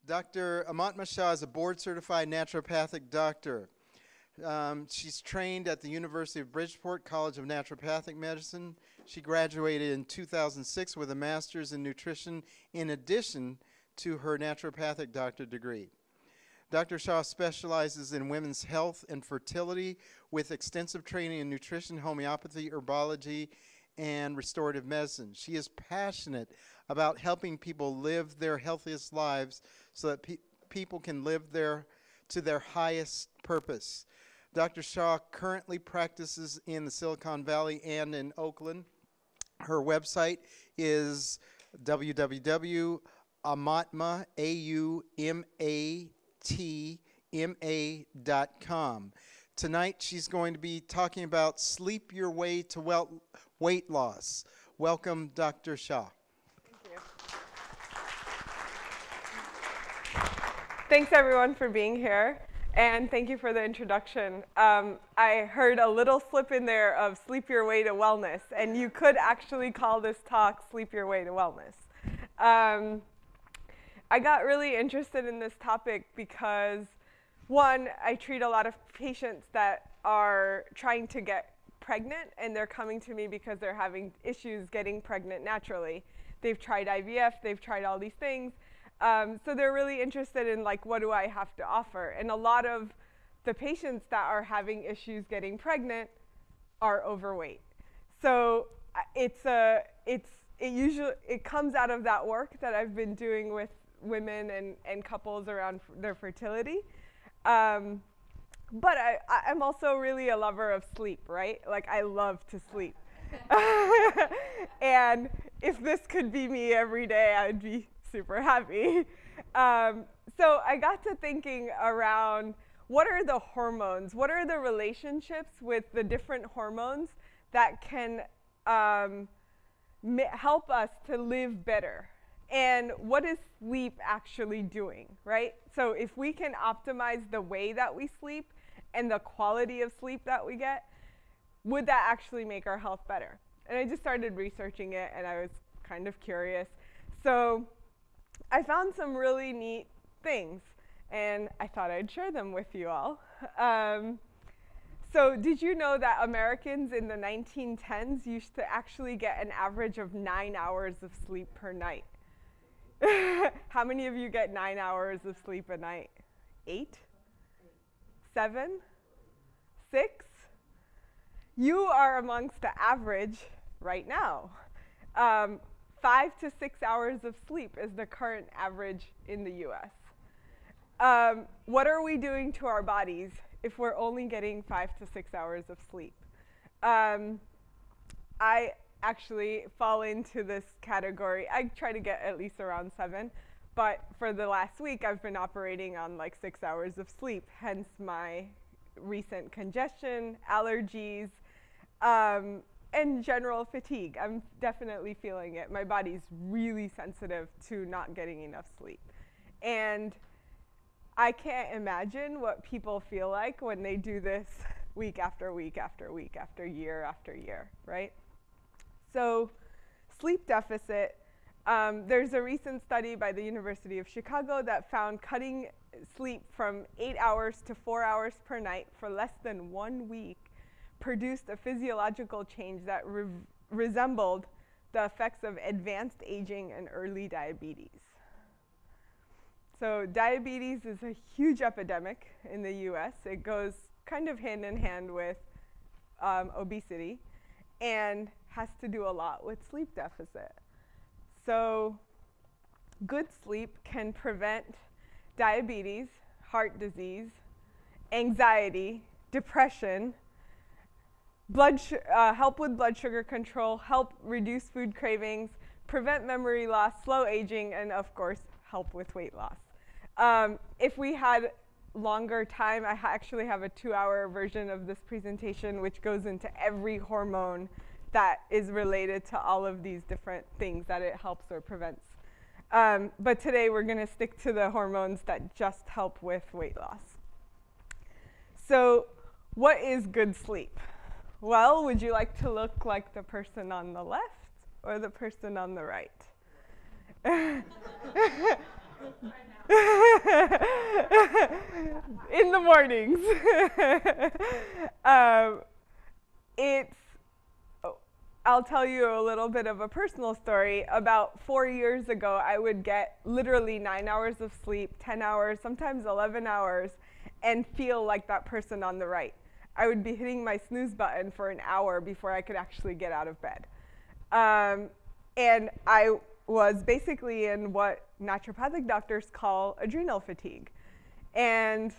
Dr. Aumatma Shah is a board-certified naturopathic doctor. She's trained at the University of Bridgeport College of Naturopathic Medicine. She graduated in 2006 with a master's in nutrition in addition to her naturopathic doctorate degree. Dr. Shah specializes in women's health and fertility with extensive training in nutrition, homeopathy, herbology, and restorative medicine. She is passionate about helping people live their healthiest lives so that people can live to their highest purpose. Dr. Shah currently practices in the Silicon Valley and in Oakland. Her website is www.aumatma.com. Tonight she's going to be talking about sleep your way to weight loss. Welcome, Dr. Shah. Thank you. Thanks everyone for being here, and thank you for the introduction. I heard a little slip in there of sleep your way to wellness, and you could actually call this talk Sleep Your Way to Wellness. I got really interested in this topic because, one, I treat a lot of patients that are trying to get pregnant, and they're coming to me because they're having issues getting pregnant naturally. They've tried IVF, they've tried all these things. So they're really interested in, like, what do I have to offer? And a lot of the patients that are having issues getting pregnant are overweight. So it comes out of that work that I've been doing with women and couples around their fertility. But I'm also really a lover of sleep, right? Like, I love to sleep. And if this could be me every day, I'd be super happy. So I got to thinking around, what are the hormones? What are the relationships with the different hormones that can help us to live better? And what is sleep actually doing, right? So if we can optimize the way that we sleep and the quality of sleep that we get, would that actually make our health better? And I just started researching it, and I was kind of curious. So I found some really neat things, and I thought I'd share them with you all. So did you know that Americans in the 1910s used to actually get an average of 9 hours of sleep per night? How many of you get 9 hours of sleep a night? 8? 7? 6? You are amongst the average right now. 5 to 6 hours of sleep is the current average in the US. What are we doing to our bodies if we're only getting 5 to 6 hours of sleep? I actually fall into this category. I try to get at least around 7, but for the last week I've been operating on like 6 hours of sleep, hence my recent congestion, allergies, and general fatigue. I'm definitely feeling it. My body's really sensitive to not getting enough sleep. And I can't imagine what people feel like when they do this week after week after week after year, right? So sleep deficit, there's a recent study by the University of Chicago that found cutting sleep from 8 hours to 4 hours per night for less than 1 week produced a physiological change that resembled the effects of advanced aging and early diabetes. So diabetes is a huge epidemic in the US. It goes kind of hand in hand with obesity and has to do a lot with sleep deficit. So good sleep can prevent diabetes, heart disease, anxiety, depression, help with blood sugar control, help reduce food cravings, prevent memory loss, slow aging, and of course, help with weight loss. If we had longer time, I actually have a 2-hour version of this presentation which goes into every hormone that is related to all of these different things that it helps or prevents. But today we're going to stick to the hormones that just help with weight loss. So what is good sleep? Well, would you like to look like the person on the left or the person on the right? in the mornings. It's, I'll tell you a little bit of a personal story. About 4 years ago, I would get literally 9 hours of sleep, 10 hours, sometimes 11 hours, and feel like that person on the right. I would be hitting my snooze button for an hour before I could actually get out of bed. And I was basically in what naturopathic doctors call adrenal fatigue. And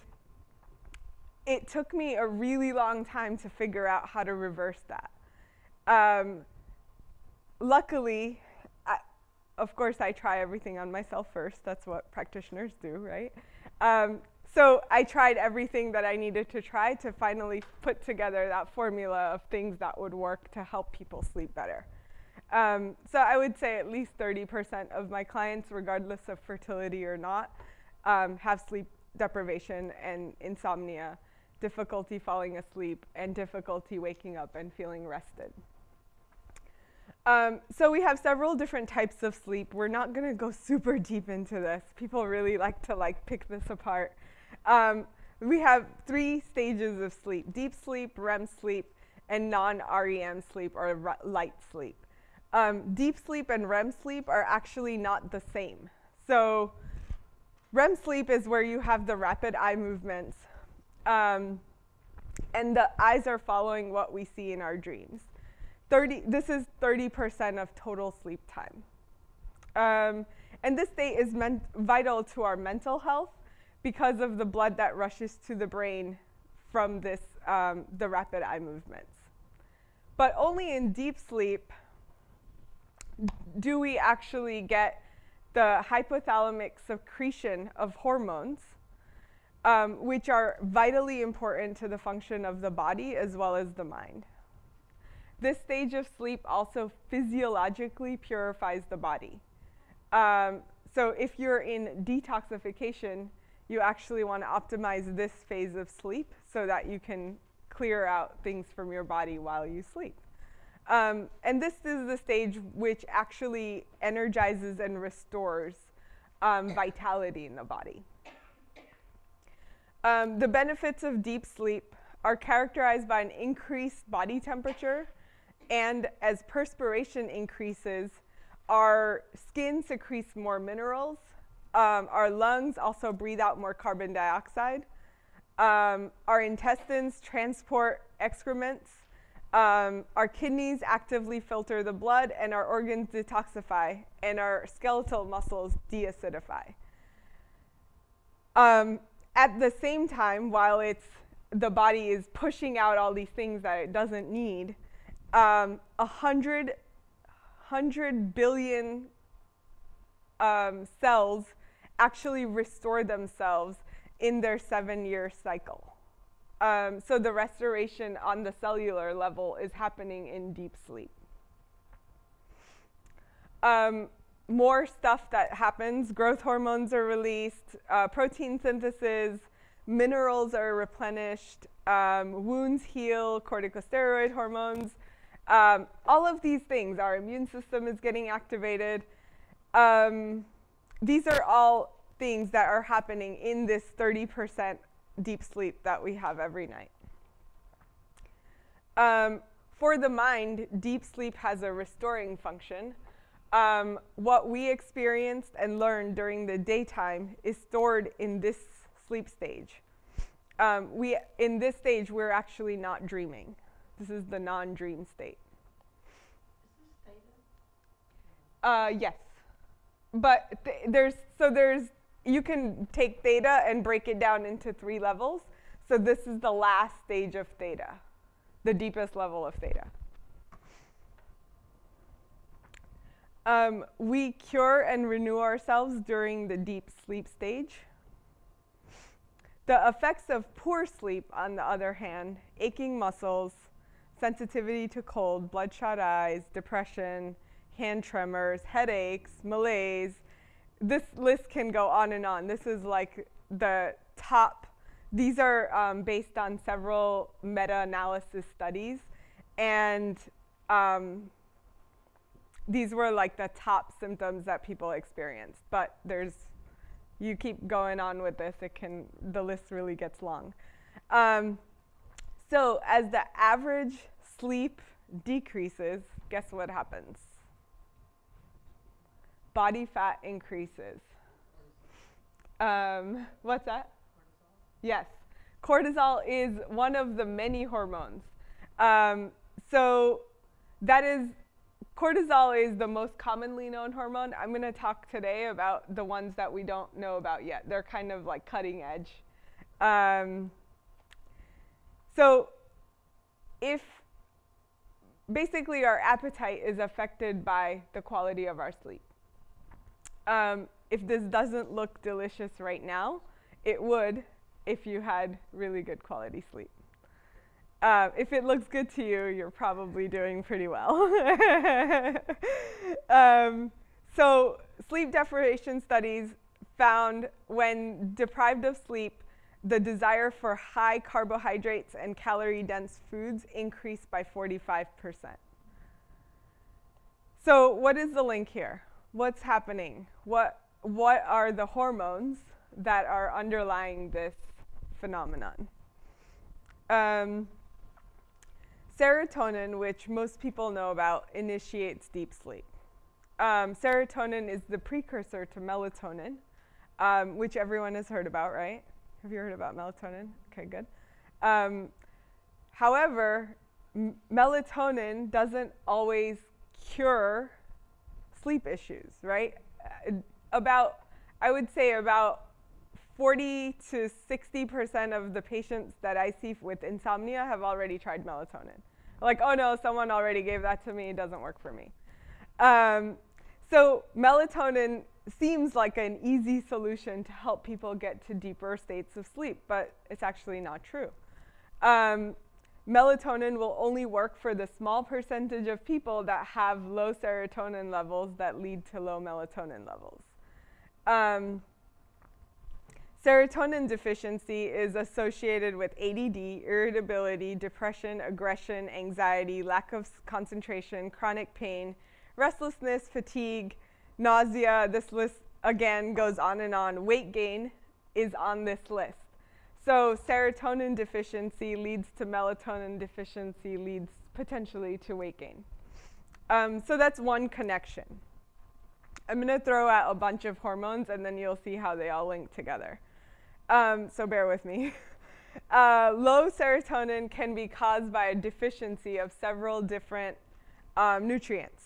it took me a really long time to figure out how to reverse that. Luckily, of course, I try everything on myself first. That's what practitioners do, right? So I tried everything that I needed to try to finally put together that formula of things that would work to help people sleep better. So I would say at least 30% of my clients, regardless of fertility or not, have sleep deprivation and insomnia, difficulty falling asleep, and difficulty waking up and feeling rested. So we have several different types of sleep. We're not going to go super deep into this. People really like to pick this apart. We have 3 stages of sleep: deep sleep, REM sleep, and non-REM sleep, or light sleep. Deep sleep and REM sleep are actually not the same. So REM sleep is where you have the rapid eye movements, and the eyes are following what we see in our dreams. This is 30% of total sleep time. And this state is vital to our mental health because of the blood that rushes to the brain from this, the rapid eye movements. But only in deep sleep do we actually get the hypothalamic secretion of hormones, which are vitally important to the function of the body as well as the mind. This stage of sleep also physiologically purifies the body. So if you're in detoxification, you actually want to optimize this phase of sleep so that you can clear out things from your body while you sleep. And this is the stage which actually energizes and restores vitality in the body. The benefits of deep sleep are characterized by an increased body temperature, and as perspiration increases, our skin secretes more minerals. Our lungs also breathe out more carbon dioxide. Our intestines transport excrements. Our kidneys actively filter the blood, and our organs detoxify, and our skeletal muscles deacidify. At the same time, while the body is pushing out all these things that it doesn't need, 100 billion cells actually restore themselves in their 7-year cycle. So the restoration on the cellular level is happening in deep sleep. More stuff that happens: growth hormones are released, protein synthesis, minerals are replenished, wounds heal, corticosteroid hormones. All of these things, our immune system is getting activated. These are all things that are happening in this 30% deep sleep that we have every night. For the mind, deep sleep has a restoring function. What we experienced and learned during the daytime is stored in this sleep stage. In this stage, we're actually not dreaming. This is the non-dream state. Is this theta? Yes. But you can take theta and break it down into 3 levels. So this is the last stage of theta, the deepest level of theta. We cure and renew ourselves during the deep sleep stage. The effects of poor sleep, on the other hand, aching muscles, sensitivity to cold, bloodshot eyes, depression, hand tremors, headaches, malaise. This list can go on and on. This is like the top. These are based on several meta-analysis studies, and these were like the top symptoms that people experienced. But you keep going on with this, the list really gets long. So as the average sleep decreases, guess what happens? Body fat increases. What's that? Cortisol? Yes. Cortisol is one of the many hormones. So cortisol is the most commonly known hormone. I'm going to talk today about the ones that we don't know about yet. They're kind of like cutting edge. So if basically our appetite is affected by the quality of our sleep. If this doesn't look delicious right now, it would if you had really good quality sleep. If it looks good to you, you're probably doing pretty well. So sleep deprivation studies found when deprived of sleep, the desire for high carbohydrates and calorie-dense foods increased by 45%. So what is the link here? What's happening? What are the hormones that are underlying this phenomenon? Serotonin, which most people know about, initiates deep sleep. Serotonin is the precursor to melatonin, which everyone has heard about, right? Have you heard about melatonin? Okay, good. However, melatonin doesn't always cure sleep issues, right? I would say about 40 to 60% of the patients that I see with insomnia have already tried melatonin. Like, oh no, someone already gave that to me, it doesn't work for me. So melatonin seems like an easy solution to help people get to deeper states of sleep, but it's actually not true. Melatonin will only work for the small percentage of people that have low serotonin levels that lead to low melatonin levels. Serotonin deficiency is associated with ADD, irritability, depression, aggression, anxiety, lack of concentration, chronic pain, restlessness, fatigue, nausea. This list, again, goes on and on. Weight gain is on this list. So serotonin deficiency leads to melatonin deficiency, leads potentially to weight gain. So that's one connection. I'm going to throw out a bunch of hormones, and then you'll see how they all link together. So bear with me. Low serotonin can be caused by a deficiency of several different nutrients.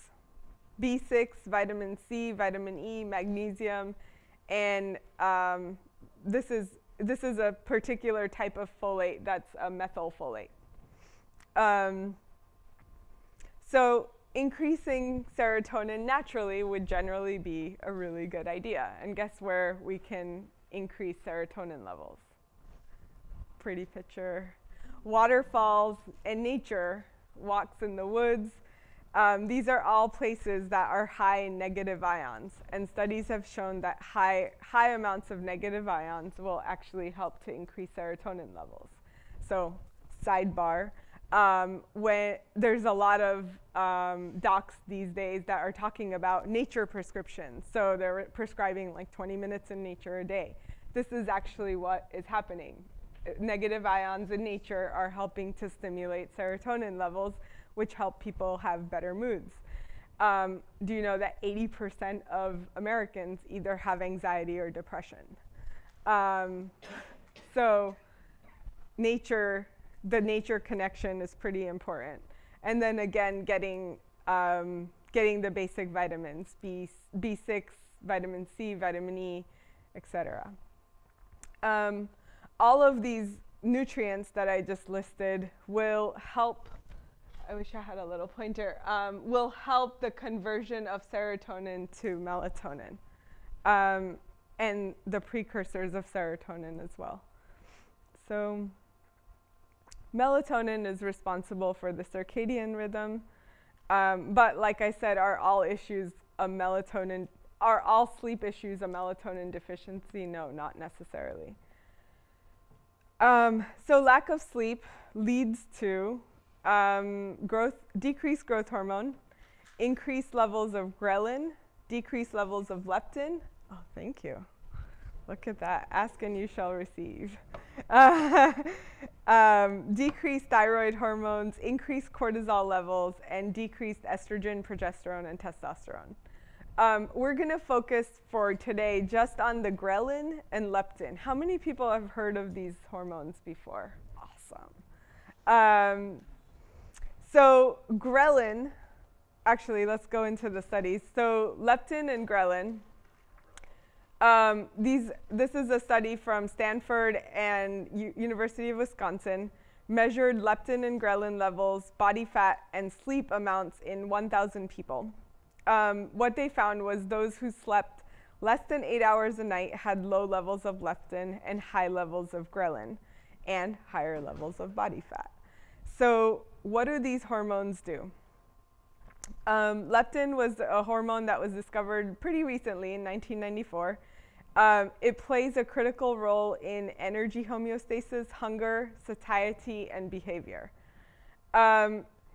B6, vitamin C, vitamin E, magnesium, and this is a particular type of folate that's a methylfolate. So increasing serotonin naturally would generally be a really good idea. And guess where we can increase serotonin levels? Pretty picture. Waterfalls and nature, walks in the woods. These are all places that are high in negative ions. And studies have shown that high amounts of negative ions will actually help to increase serotonin levels. So sidebar, when there's a lot of docs these days that are talking about nature prescriptions. So they're prescribing like 20 minutes in nature a day. This is actually what is happening. Negative ions in nature are helping to stimulate serotonin levels, which help people have better moods. Do you know that 80% of Americans either have anxiety or depression? So the nature connection is pretty important. And then again, getting the basic vitamins, B6, vitamin C, vitamin E, etc. All of these nutrients that I just listed will help, I wish I had a little pointer, will help the conversion of serotonin to melatonin, and the precursors of serotonin as well. So melatonin is responsible for the circadian rhythm, but like I said, are all sleep issues a melatonin deficiency? No, not necessarily. So lack of sleep leads to decreased growth hormone, increased levels of ghrelin, decreased levels of leptin. Oh, thank you. Look at that. Ask and you shall receive. Decreased thyroid hormones, increased cortisol levels, and decreased estrogen, progesterone, and testosterone. We're going to focus for today just on the ghrelin and leptin. How many people have heard of these hormones before? Awesome. So ghrelin, actually, let's go into the studies. So leptin and ghrelin. This is a study from Stanford and University of Wisconsin, measured leptin and ghrelin levels, body fat, and sleep amounts in 1,000 people. What they found was those who slept less than 8 hours a night had low levels of leptin and high levels of ghrelin and higher levels of body fat. So what do these hormones do? Leptin was a hormone that was discovered pretty recently in 1994. It plays a critical role in energy homeostasis, hunger, satiety, and behavior.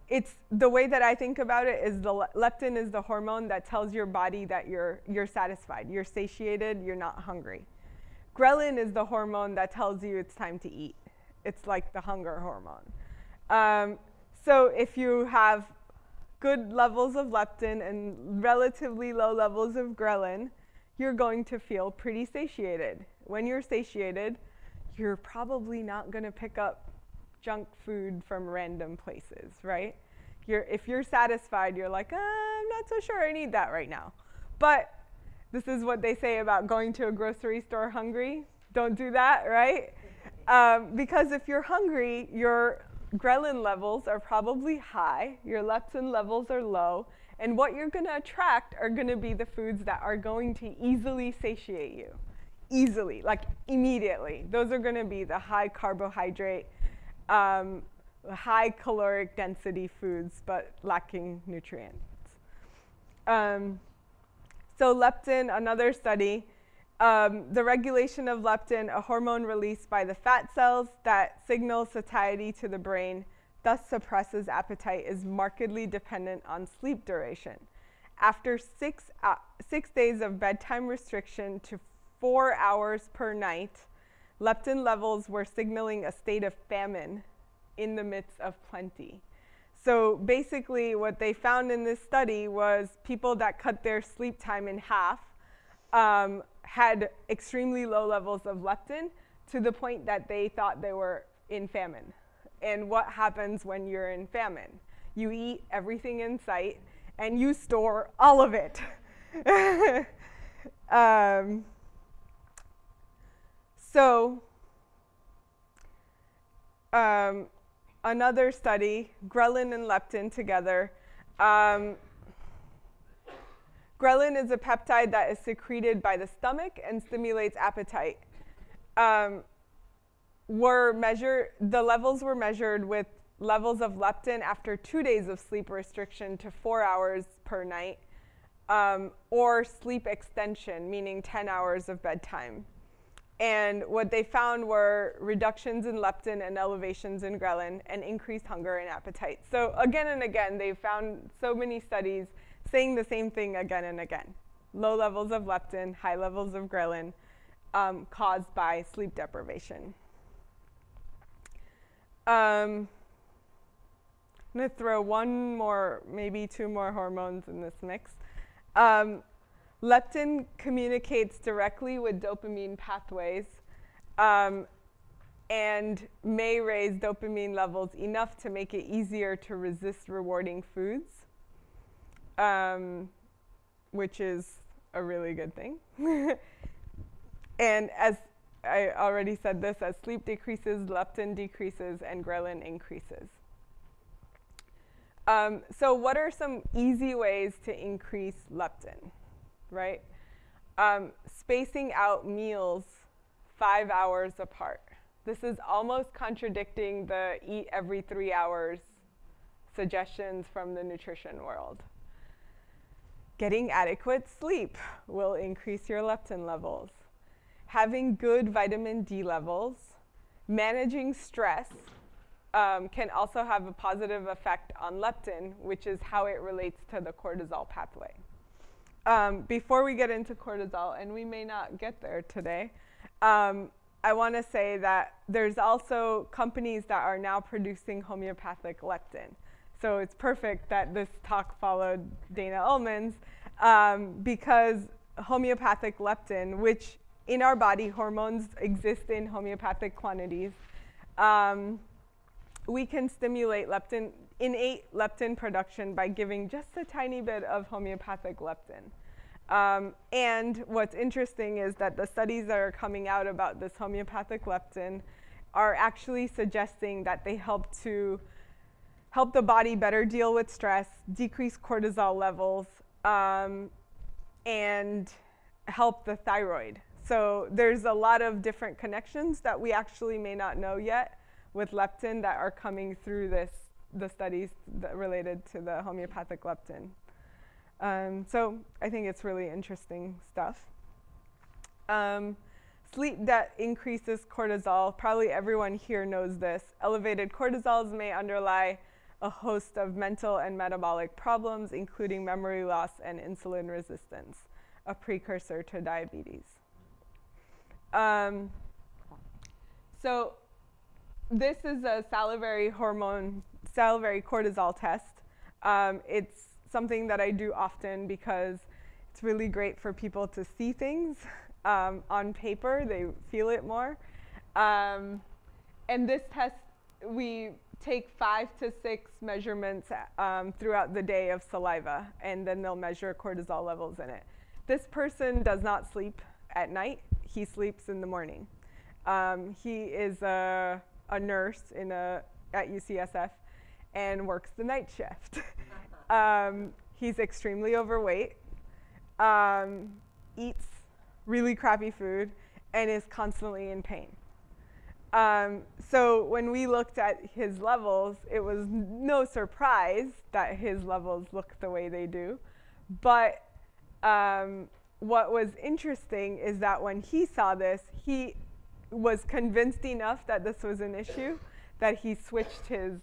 It's the way that I think about it is leptin is the hormone that tells your body that you're satisfied, you're satiated, you're not hungry. Ghrelin is the hormone that tells you it's time to eat. It's like the hunger hormone. So if you have good levels of leptin and relatively low levels of ghrelin, you're going to feel pretty satiated. When you're satiated, you're probably not going to pick up junk food from random places, right? If you're satisfied, you're like, I'm not so sure I need that right now. But this is what they say about going to a grocery store hungry. Don't do that, right? Because if you're hungry, your ghrelin levels are probably high, your leptin levels are low, and what you're going to attract are going to be the foods that are going to easily satiate you. Easily, like immediately. Those are going to be the high carbohydrate, high caloric density foods, but lacking nutrients. So leptin, another study, the regulation of leptin, a hormone released by the fat cells that signals satiety to the brain, thus suppresses appetite, is markedly dependent on sleep duration. After 6 days of bedtime restriction to 4 hours per night, leptin levels were signaling a state of famine in the midst of plenty. So basically what they found in this study was people that cut their sleep time in half had extremely low levels of leptin to the point that they thought they were in famine. And what happens when you're in famine? You eat everything in sight and you store all of it. Another study, ghrelin and leptin together. Ghrelin is a peptide that is secreted by the stomach and stimulates appetite. The levels were measured with levels of leptin after 2 days of sleep restriction to 4 hours per night, or sleep extension, meaning 10 hours of bedtime. And what they found were reductions in leptin and elevations in ghrelin and increased hunger and appetite. So again and again, they found so many studies saying the same thing again and again. Low levels of leptin, high levels of ghrelin caused by sleep deprivation. I'm going to throw one more, maybe two more hormones in this mix. Leptin communicates directly with dopamine pathways and may raise dopamine levels enough to make it easier to resist rewarding foods, which is a really good thing. And as I already said this, as sleep decreases, leptin decreases, and ghrelin increases. So what are some easy ways to increase leptin, right? Spacing out meals 5 hours apart. This is almost contradicting the eat every 3 hours suggestions from the nutrition world. Getting adequate sleep will increase your leptin levels. Having good vitamin D levels, managing stress can also have a positive effect on leptin, which is how it relates to the cortisol pathway. before we get into cortisol, and we may not get there today, I want to say that there's also companies that are now producing homeopathic leptin. So it's perfect that this talk followed Dana Ullman's, because homeopathic leptin, which in our body, hormones exist in homeopathic quantities. We can stimulate innate leptin production by giving just a tiny bit of homeopathic leptin. And what's interesting is that the studies that are coming out about this homeopathic leptin are actually suggesting that they help the body better deal with stress, decrease cortisol levels, and help the thyroid. So there's a lot of different connections that we actually may not know yet with leptin that are coming through the studies that related to the homeopathic leptin. So I think it's really interesting stuff. Sleep that increases cortisol, probably everyone here knows this. Elevated cortisols may underlie a host of mental and metabolic problems, including memory loss and insulin resistance, a precursor to diabetes. So this is a salivary cortisol test. It's something that I do often because it's really great for people to see things on paper. They feel it more. And this test, we take 5 to 6 measurements throughout the day of saliva, and then they'll measure cortisol levels in it. This person does not sleep at night. He sleeps in the morning. He is a nurse at UCSF and works the night shift. He's extremely overweight, eats really crappy food, and is constantly in pain. So when we looked at his levels, it was no surprise that his levels look the way they do. But what was interesting is that when he saw this, he was convinced enough that this was an issue that he switched his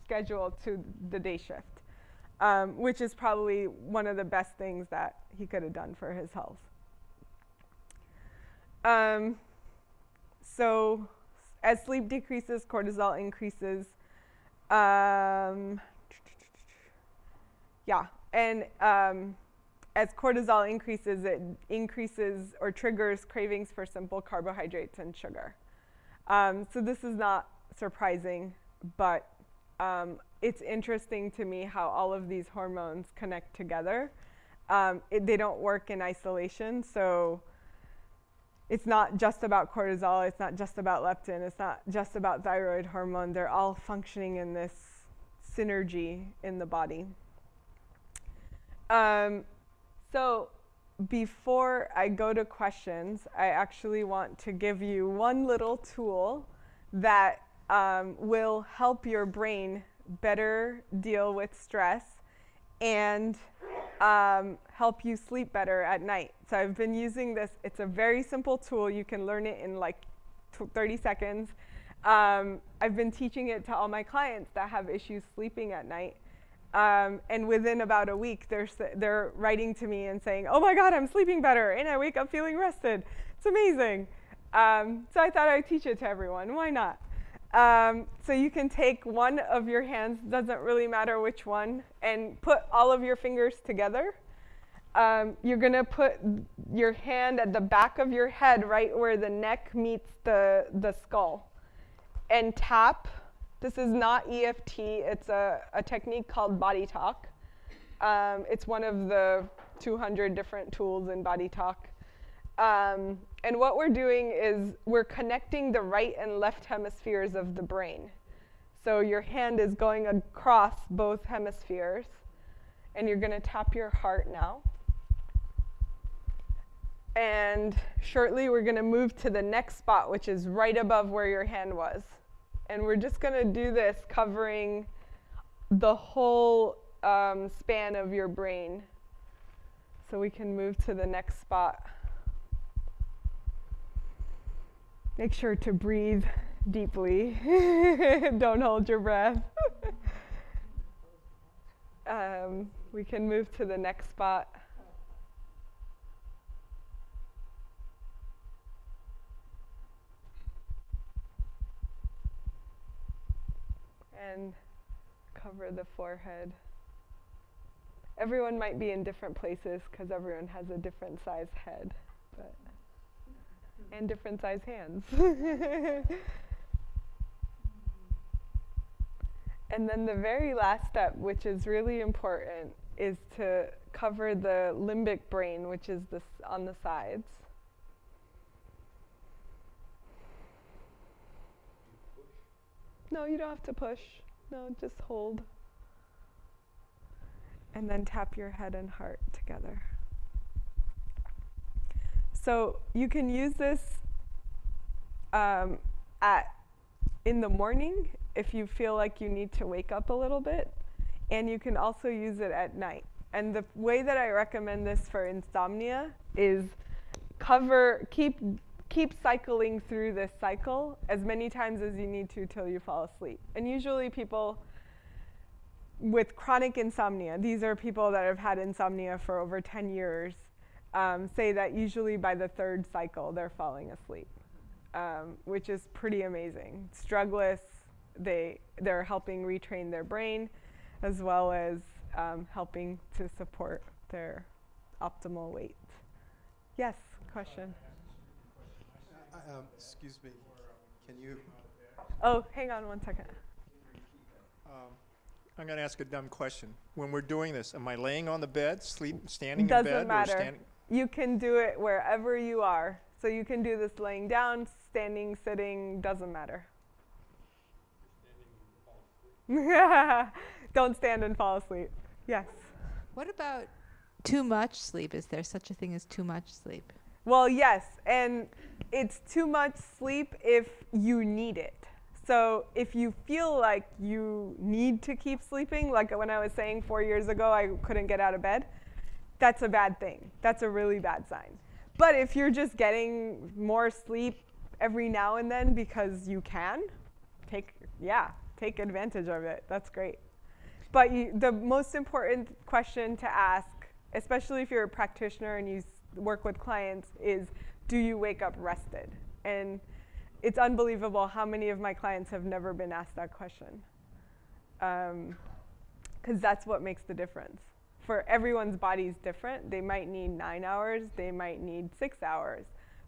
schedule to the day shift, which is probably one of the best things that he could have done for his health. So as sleep decreases, cortisol increases. As cortisol increases, it increases or triggers cravings for simple carbohydrates and sugar. So this is not surprising, but it's interesting to me how all of these hormones connect together. They don't work in isolation, so it's not just about cortisol, it's not just about leptin, it's not just about thyroid hormone. They're all functioning in this synergy in the body. So before I go to questions, I actually want to give you one little tool that will help your brain better deal with stress and help you sleep better at night. So I've been using this. It's a very simple tool. You can learn it in like 30 seconds. I've been teaching it to all my clients that have issues sleeping at night. And within about a week, they're writing to me and saying, oh my God, I'm sleeping better, and I wake up feeling rested. It's amazing. So I thought I'd teach it to everyone. Why not? So you can take one of your hands, doesn't really matter which one, and put all of your fingers together. You're going to put your hand at the back of your head, right where the neck meets the skull, and tap. This is not EFT. It's a technique called body talk. It's one of the 200 different tools in body talk. And what we're doing is we're connecting the right and left hemispheres of the brain. So your hand is going across both hemispheres, and you're going to tap your heart now. And shortly, we're going to move to the next spot, which is right above where your hand was. And we're just going to do this covering the whole span of your brain. So we can move to the next spot. Make sure to breathe deeply. Don't hold your breath. We can move to the next spot. and cover the forehead. Everyone might be in different places because everyone has a different size head, but and different size hands. And then the very last step, which is really important, is to cover the limbic brain, which is this on the sides. No, you don't have to push. No, just hold. And then tap your head and heart together. So you can use this in the morning if you feel like you need to wake up a little bit, and you can also use it at night. And the way that I recommend this for insomnia is keep cycling through this cycle as many times as you need to till you fall asleep. And usually people with chronic insomnia, these are people that have had insomnia for over 10 years, say that usually by the third cycle they're falling asleep, which is pretty amazing. It's drugless. They're helping retrain their brain, as well as helping to support their optimal weight. Yes, question? Excuse me, can you? Oh, hang on one second. I'm going to ask a dumb question. When we're doing this, am I laying on the bed, standing in Doesn't bed? matter. Or standing? You can do it wherever you are. So you can do this laying down, standing, sitting, doesn't matter. Don't stand and fall asleep. Yes. What about too much sleep? Is there such a thing as too much sleep? Well, yes, and it's too much sleep if you need it. So if you feel like you need to keep sleeping, like when I was saying 4 years ago I couldn't get out of bed, that's a bad thing. That's a really bad sign. But if you're just getting more sleep every now and then because you can, take advantage of it. That's great. But the most important question to ask, especially if you're a practitioner and you work with clients, is do you wake up rested? And it's unbelievable how many of my clients have never been asked that question, because that's what makes the difference. For everyone's body's different. They might need 9 hours, they might need 6 hours,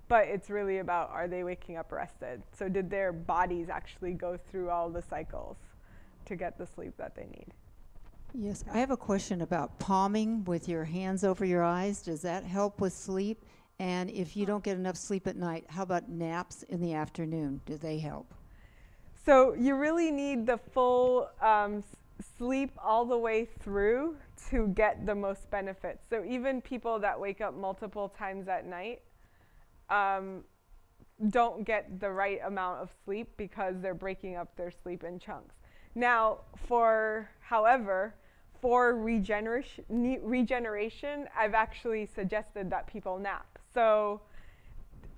but it's really about, are they waking up rested? So did their bodies actually go through all the cycles to get the sleep that they need? Yes, I have a question about palming with your hands over your eyes. Does that help with sleep? And if you don't get enough sleep at night, how about naps in the afternoon? Do they help? So you really need the full sleep all the way through to get the most benefits. So even people that wake up multiple times at night don't get the right amount of sleep because they're breaking up their sleep in chunks. Now, however, for regeneration, I've actually suggested that people nap. So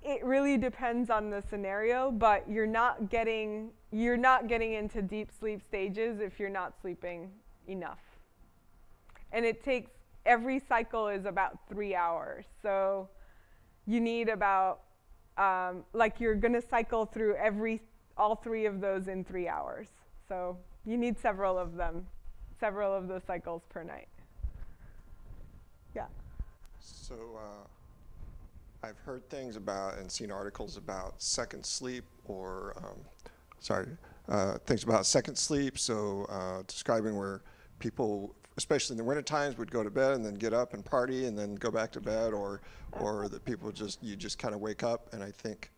it really depends on the scenario, but you're not getting into deep sleep stages if you're not sleeping enough. And it takes, every cycle is about 3 hours. So you need about, like you're gonna cycle through all 3 of those in 3 hours. So you need several of those cycles per night. Yeah. So I've heard things about and seen articles about second sleep, or things about second sleep. So describing where people, especially in the winter times, would go to bed and then get up and party and then go back to bed, or that people you just kind of wake up. And I think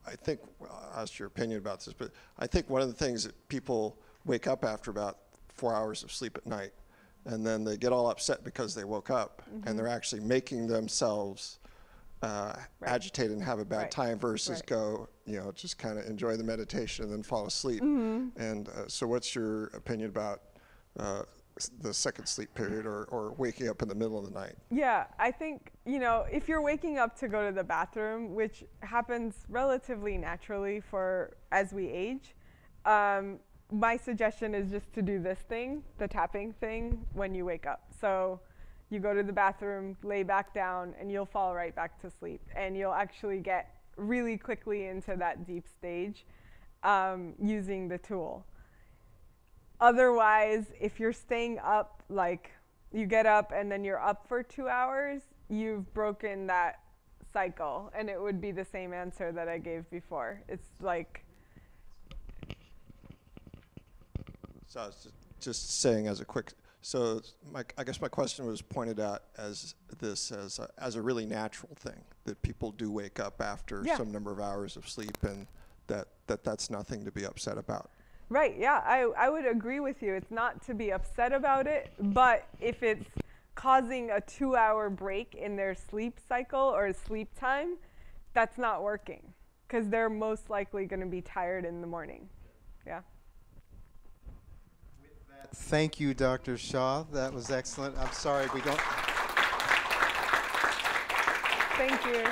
I'll ask your opinion about this, but I think one of the things that people wake up after about 4 hours of sleep at night, and then they get all upset because they woke up, and they're actually making themselves agitate and have a bad time versus go, just kind of enjoy the meditation and then fall asleep. And so what's your opinion about the second sleep period, or waking up in the middle of the night? Yeah, I think, if you're waking up to go to the bathroom, which happens relatively naturally as we age, my suggestion is just to do this thing, the tapping thing, when you wake up. So you go to the bathroom, lay back down, and you'll fall right back to sleep. And you'll actually get really quickly into that deep stage using the tool. Otherwise, if you're staying up, like you get up and then you're up for 2 hours, you've broken that cycle, and it would be the same answer that I gave before. It's like, So I was just saying as a quick, so I guess my question was pointed out as this as a really natural thing, that people do wake up after Yeah. some number of hours of sleep, and that's nothing to be upset about. right, yeah, I would agree with you. It's not to be upset about it, but if it's causing a 2-hour break in their sleep cycle or sleep time, that's not working, because they're most likely going to be tired in the morning. Yeah. Thank you, Dr. Shah. That was excellent. I'm sorry we don't. Thank you.